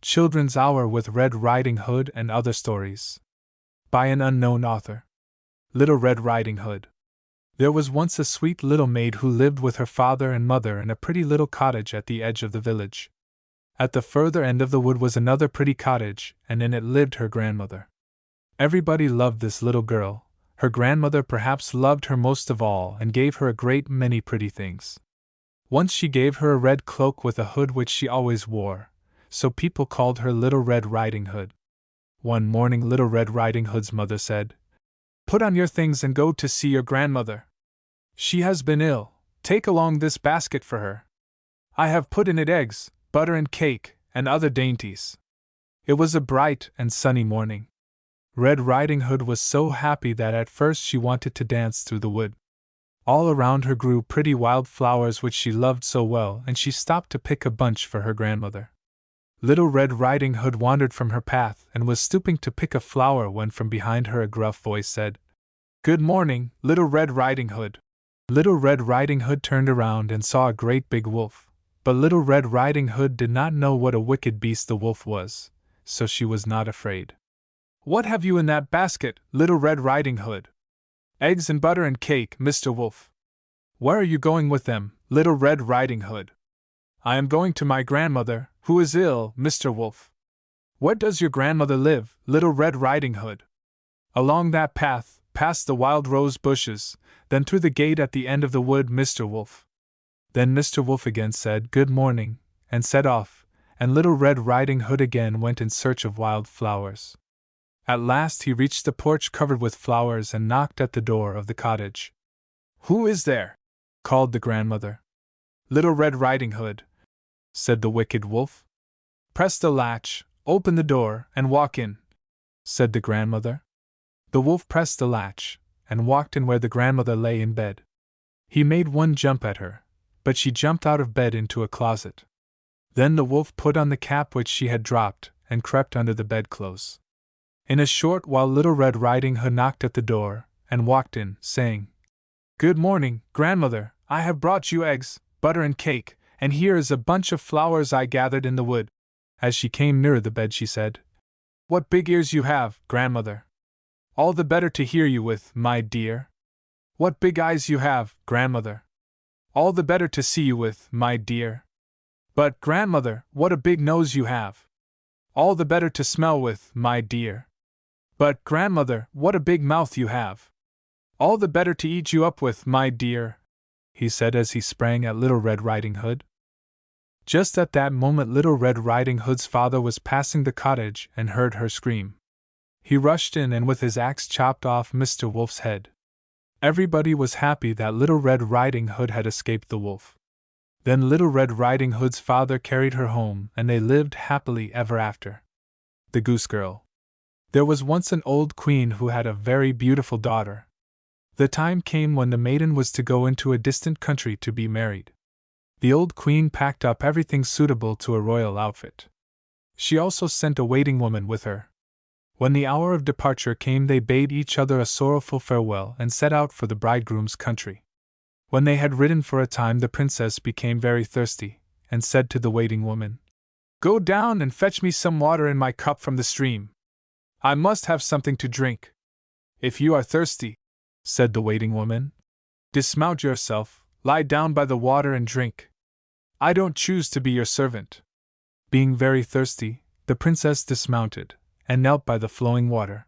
Children's Hour with Red Riding Hood and Other Stories. By an unknown author. Little Red Riding Hood. There was once a sweet little maid who lived with her father and mother in a pretty little cottage at the edge of the village. At the further end of the wood was another pretty cottage, and in it lived her grandmother. Everybody loved this little girl. Her grandmother perhaps loved her most of all and gave her a great many pretty things. Once she gave her a red cloak with a hood which she always wore, so people called her Little Red Riding Hood. One morning Little Red Riding Hood's mother said, "Put on your things and go to see your grandmother. She has been ill. Take along this basket for her. I have put in it eggs, butter and cake, and other dainties." It was a bright and sunny morning. Red Riding Hood was so happy that at first she wanted to dance through the wood. All around her grew pretty wild flowers which she loved so well, and she stopped to pick a bunch for her grandmother. Little Red Riding Hood wandered from her path and was stooping to pick a flower when from behind her a gruff voice said, "Good morning, Little Red Riding Hood." Little Red Riding Hood turned around and saw a great big wolf, but Little Red Riding Hood did not know what a wicked beast the wolf was, so she was not afraid. "What have you in that basket, Little Red Riding Hood?" "Eggs and butter and cake, Mr. Wolf." "Where are you going with them, Little Red Riding Hood?" "I am going to my grandmother, who is ill, Mr. Wolf." "Where does your grandmother live, Little Red Riding Hood?" "Along that path, past the wild rose bushes, then through the gate at the end of the wood, Mr. Wolf." Then Mr. Wolf again said, "Good morning," and set off, and Little Red Riding Hood again went in search of wild flowers. At last he reached the porch covered with flowers and knocked at the door of the cottage. "Who is there?" called the grandmother. "Little Red Riding Hood," said the wicked wolf. "Press the latch, open the door, and walk in," said the grandmother. The wolf pressed the latch, and walked in where the grandmother lay in bed. He made one jump at her, but she jumped out of bed into a closet. Then the wolf put on the cap which she had dropped, and crept under the bedclothes. In a short while Little Red Riding Hood knocked at the door, and walked in, saying, "Good morning, grandmother, I have brought you eggs, butter and cake, and here is a bunch of flowers I gathered in the wood." As she came nearer the bed she said, "What big ears you have, grandmother! All the better to hear you with, my dear." "What big eyes you have, grandmother! All the better to see you with, my dear." "But, grandmother, what a big nose you have! All the better to smell with, my dear." "But, grandmother, what a big mouth you have! All the better to eat you up with, my dear," he said as he sprang at Little Red Riding Hood. Just at that moment Little Red Riding Hood's father was passing the cottage and heard her scream. He rushed in and with his axe chopped off Mr. Wolf's head. Everybody was happy that Little Red Riding Hood had escaped the wolf. Then Little Red Riding Hood's father carried her home, and they lived happily ever after. The Goose Girl. There was once an old queen who had a very beautiful daughter. The time came when the maiden was to go into a distant country to be married. The old queen packed up everything suitable to a royal outfit. She also sent a waiting woman with her. When the hour of departure came they bade each other a sorrowful farewell and set out for the bridegroom's country. When they had ridden for a time the princess became very thirsty, and said to the waiting woman, "Go down and fetch me some water in my cup from the stream. I must have something to drink." "If you are thirsty," said the waiting woman, "dismount yourself, lie down by the water and drink. I don't choose to be your servant." Being very thirsty, the princess dismounted, and knelt by the flowing water.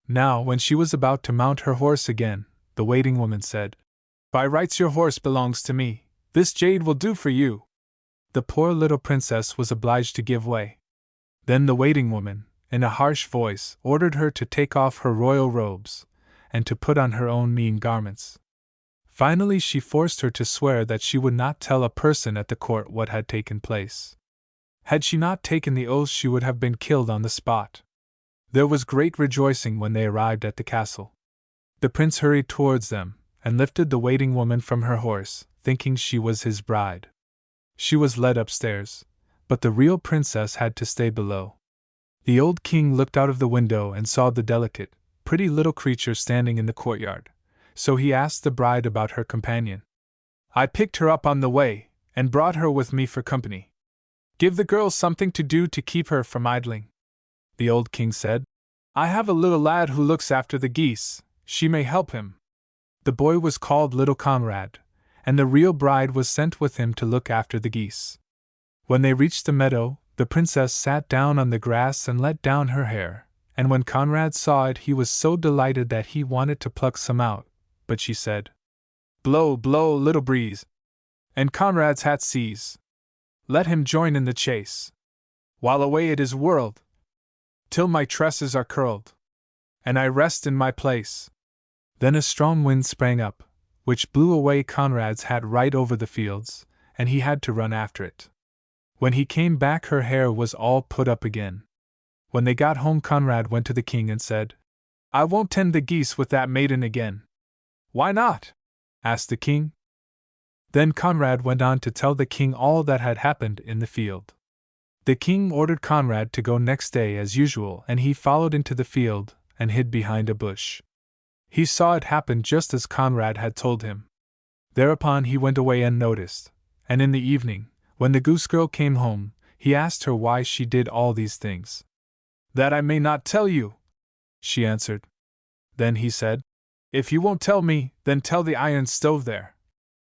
Now, when she was about to mount her horse again, the waiting woman said, "By rights your horse belongs to me, this jade will do for you." The poor little princess was obliged to give way. Then the waiting woman, in a harsh voice, ordered her to take off her royal robes, and to put on her own mean garments. Finally she forced her to swear that she would not tell a person at the court what had taken place. Had she not taken the oath she would have been killed on the spot. There was great rejoicing when they arrived at the castle. The prince hurried towards them, and lifted the waiting woman from her horse, thinking she was his bride. She was led upstairs, but the real princess had to stay below. The old king looked out of the window and saw the delicate, pretty little creature standing in the courtyard, so he asked the bride about her companion. "I picked her up on the way, and brought her with me for company." Give the girl something to do to keep her from idling. The old king said, I have a little lad who looks after the geese, she may help him. The boy was called Little Conrad, and the real bride was sent with him to look after the geese. When they reached the meadow, the princess sat down on the grass and let down her hair, and when Conrad saw it he was so delighted that he wanted to pluck some out, but she said, Blow, blow, little breeze, and Conrad's hat seize. Let him join in the chase, while away it is whirled, till my tresses are curled, and I rest in my place. Then a strong wind sprang up, which blew away Conrad's hat right over the fields, and he had to run after it. When he came back her hair was all put up again. When they got home Conrad went to the king and said, I won't tend the geese with that maiden again. Why not? Asked the king. Then Conrad went on to tell the king all that had happened in the field. The king ordered Conrad to go next day as usual, and he followed into the field and hid behind a bush. He saw it happen just as Conrad had told him. Thereupon he went away unnoticed, and in the evening, when the goose girl came home, he asked her why she did all these things. That I may not tell you, she answered. Then he said, If you won't tell me, then tell the iron stove there.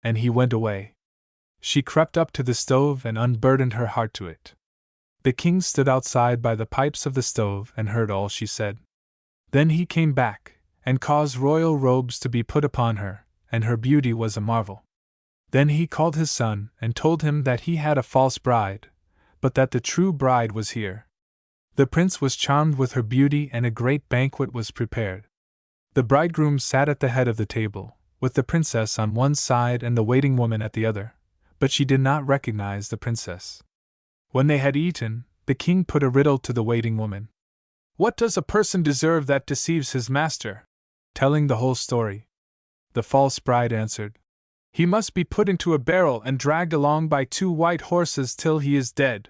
And he went away. She crept up to the stove and unburdened her heart to it. The king stood outside by the pipes of the stove and heard all she said. Then he came back, and caused royal robes to be put upon her, and her beauty was a marvel. Then he called his son and told him that he had a false bride, but that the true bride was here. The prince was charmed with her beauty, and a great banquet was prepared. The bridegroom sat at the head of the table, with the princess on one side and the waiting woman at the other, but she did not recognize the princess. When they had eaten, the king put a riddle to the waiting woman. What does a person deserve that deceives his master? Telling the whole story. The false bride answered, He must be put into a barrel and dragged along by 2 white horses till he is dead.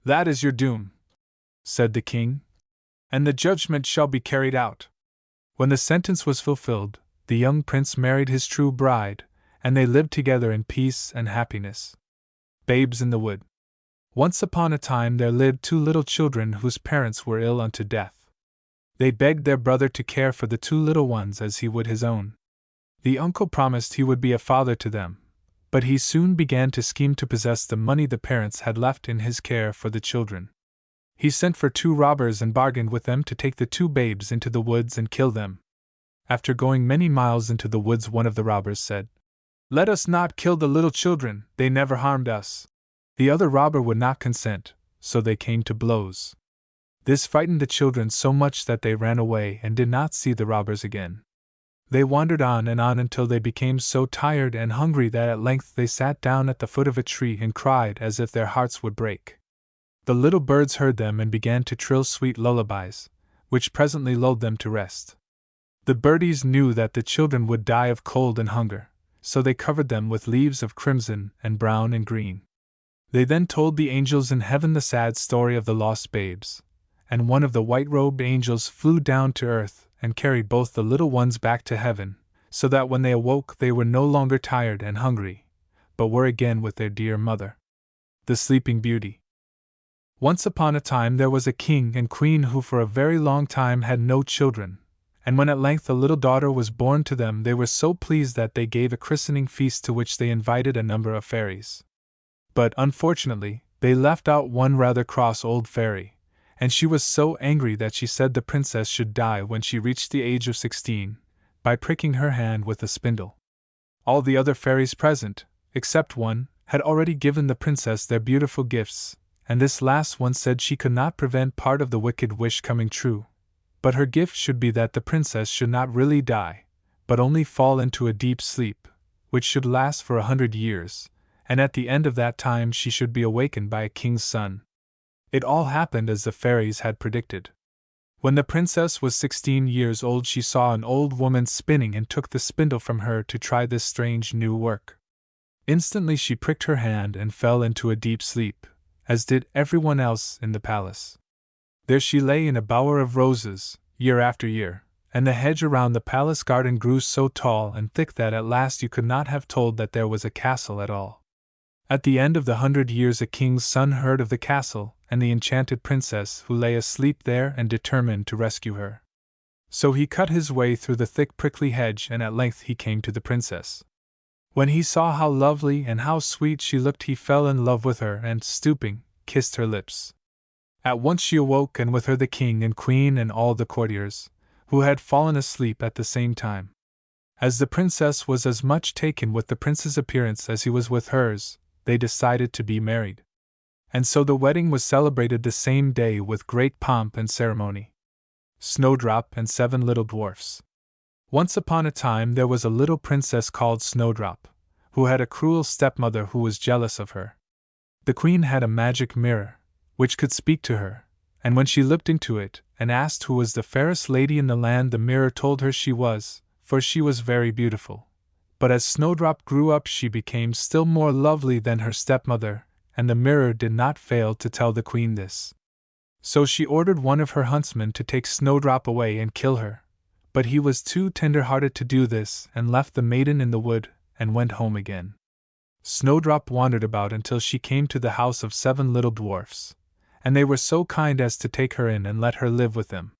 That is your doom, said the king, and the judgment shall be carried out. When the sentence was fulfilled, the young prince married his true bride, and they lived together in peace and happiness. Babes in the Wood. Once upon a time there lived 2 little children whose parents were ill unto death. They begged their brother to care for the 2 little ones as he would his own. The uncle promised he would be a father to them, but he soon began to scheme to possess the money the parents had left in his care for the children. He sent for 2 robbers and bargained with them to take the 2 babes into the woods and kill them. After going many miles into the woods, one of the robbers said, Let us not kill the little children, they never harmed us. The other robber would not consent, so they came to blows. This frightened the children so much that they ran away and did not see the robbers again. They wandered on and on until they became so tired and hungry that at length they sat down at the foot of a tree and cried as if their hearts would break. The little birds heard them and began to trill sweet lullabies, which presently lulled them to rest. The birdies knew that the children would die of cold and hunger, so they covered them with leaves of crimson and brown and green. They then told the angels in heaven the sad story of the lost babes, and one of the white-robed angels flew down to earth and carried both the little ones back to heaven, so that when they awoke they were no longer tired and hungry, but were again with their dear mother. The Sleeping Beauty. Once upon a time there was a king and queen who for a very long time had no children, and when at length a little daughter was born to them they were so pleased that they gave a christening feast to which they invited a number of fairies. But, unfortunately, they left out one rather cross old fairy, and she was so angry that she said the princess should die when she reached the age of 16, by pricking her hand with a spindle. All the other fairies present, except one, had already given the princess their beautiful gifts, and this last one said she could not prevent part of the wicked wish coming true, but her gift should be that the princess should not really die, but only fall into a deep sleep, which should last for 100 years, and at the end of that time she should be awakened by a king's son. It all happened as the fairies had predicted. When the princess was 16 years old she saw an old woman spinning and took the spindle from her to try this strange new work. Instantly she pricked her hand and fell into a deep sleep, as did everyone else in the palace. There she lay in a bower of roses, year after year, and the hedge around the palace garden grew so tall and thick that at last you could not have told that there was a castle at all. At the end of the 100 years, a king's son heard of the castle and the enchanted princess who lay asleep there and determined to rescue her. So he cut his way through the thick prickly hedge, and at length he came to the princess. When he saw how lovely and how sweet she looked, he fell in love with her and, stooping, kissed her lips. At once she awoke, and with her the king and queen and all the courtiers, who had fallen asleep at the same time. As the princess was as much taken with the prince's appearance as he was with hers, they decided to be married. And so the wedding was celebrated the same day with great pomp and ceremony. Snowdrop and 7 Little Dwarfs. Once upon a time there was a little princess called Snowdrop, who had a cruel stepmother who was jealous of her. The queen had a magic mirror, which could speak to her, and when she looked into it and asked who was the fairest lady in the land, the mirror told her she was, for she was very beautiful. But as Snowdrop grew up, she became still more lovely than her stepmother, and the mirror did not fail to tell the queen this. So she ordered one of her huntsmen to take Snowdrop away and kill her, but he was too tender-hearted to do this and left the maiden in the wood and went home again. Snowdrop wandered about until she came to the house of 7 Little Dwarfs, and they were so kind as to take her in and let her live with them.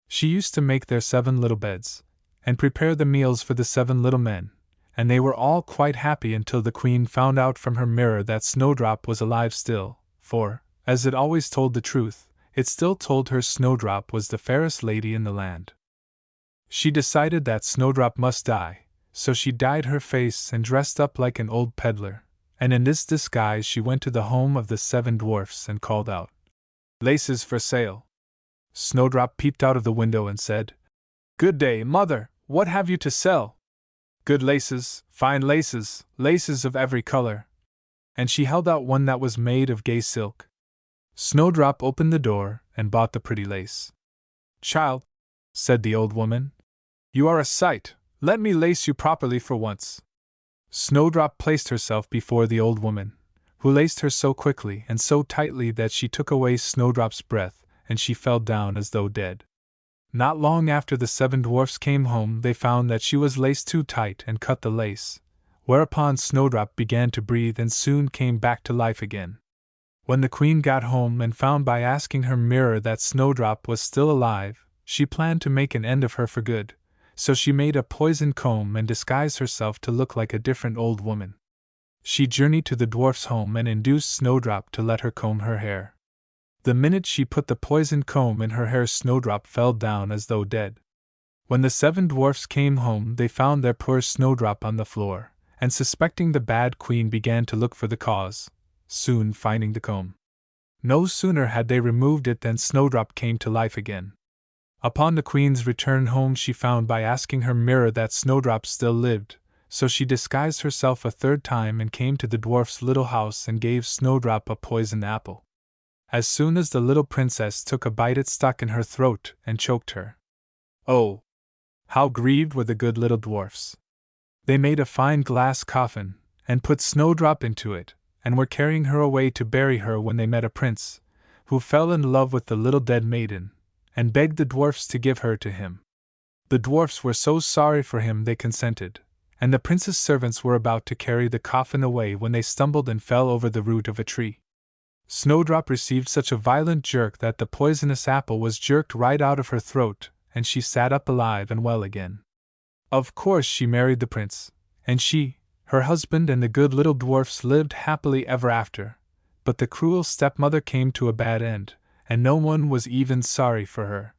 She used to make their 7 little beds, and prepare the meals for the 7 little men, and they were all quite happy until the queen found out from her mirror that Snowdrop was alive still, for, as it always told the truth, it still told her Snowdrop was the fairest lady in the land. She decided that Snowdrop must die, so she dyed her face and dressed up like an old peddler, and in this disguise she went to the home of the 7 dwarfs and called out, "Laces for sale." Snowdrop peeped out of the window and said, "Good day, mother, what have you to sell?" "Good laces, fine laces, laces of every color." And she held out one that was made of gay silk. Snowdrop opened the door and bought the pretty lace. "Child," said the old woman, "you are a sight, let me lace you properly for once." Snowdrop placed herself before the old woman, who laced her so quickly and so tightly that she took away Snowdrop's breath, and she fell down as though dead. Not long after the 7 dwarfs came home, they found that she was laced too tight and cut the lace, whereupon Snowdrop began to breathe and soon came back to life again. When the queen got home and found by asking her mirror that Snowdrop was still alive, she planned to make an end of her for good, so she made a poisoned comb and disguised herself to look like a different old woman. She journeyed to the dwarf's home and induced Snowdrop to let her comb her hair. The minute she put the poisoned comb in her hair, Snowdrop fell down as though dead. When the 7 dwarfs came home, they found their poor Snowdrop on the floor, and suspecting the bad queen began to look for the cause, soon finding the comb. No sooner had they removed it than Snowdrop came to life again. Upon the queen's return home, she found by asking her mirror that Snowdrop still lived, so she disguised herself a 3rd time and came to the dwarf's little house and gave Snowdrop a poisoned apple. As soon as the little princess took a bite, it stuck in her throat and choked her. Oh, how grieved were the good little dwarfs! They made a fine glass coffin, and put Snowdrop into it, and were carrying her away to bury her when they met a prince, who fell in love with the little dead maiden, and begged the dwarfs to give her to him. The dwarfs were so sorry for him they consented, and the prince's servants were about to carry the coffin away when they stumbled and fell over the root of a tree. Snowdrop received such a violent jerk that the poisonous apple was jerked right out of her throat, and she sat up alive and well again. Of course she married the prince, and she, her husband and the good little dwarfs lived happily ever after, but the cruel stepmother came to a bad end, and no one was even sorry for her.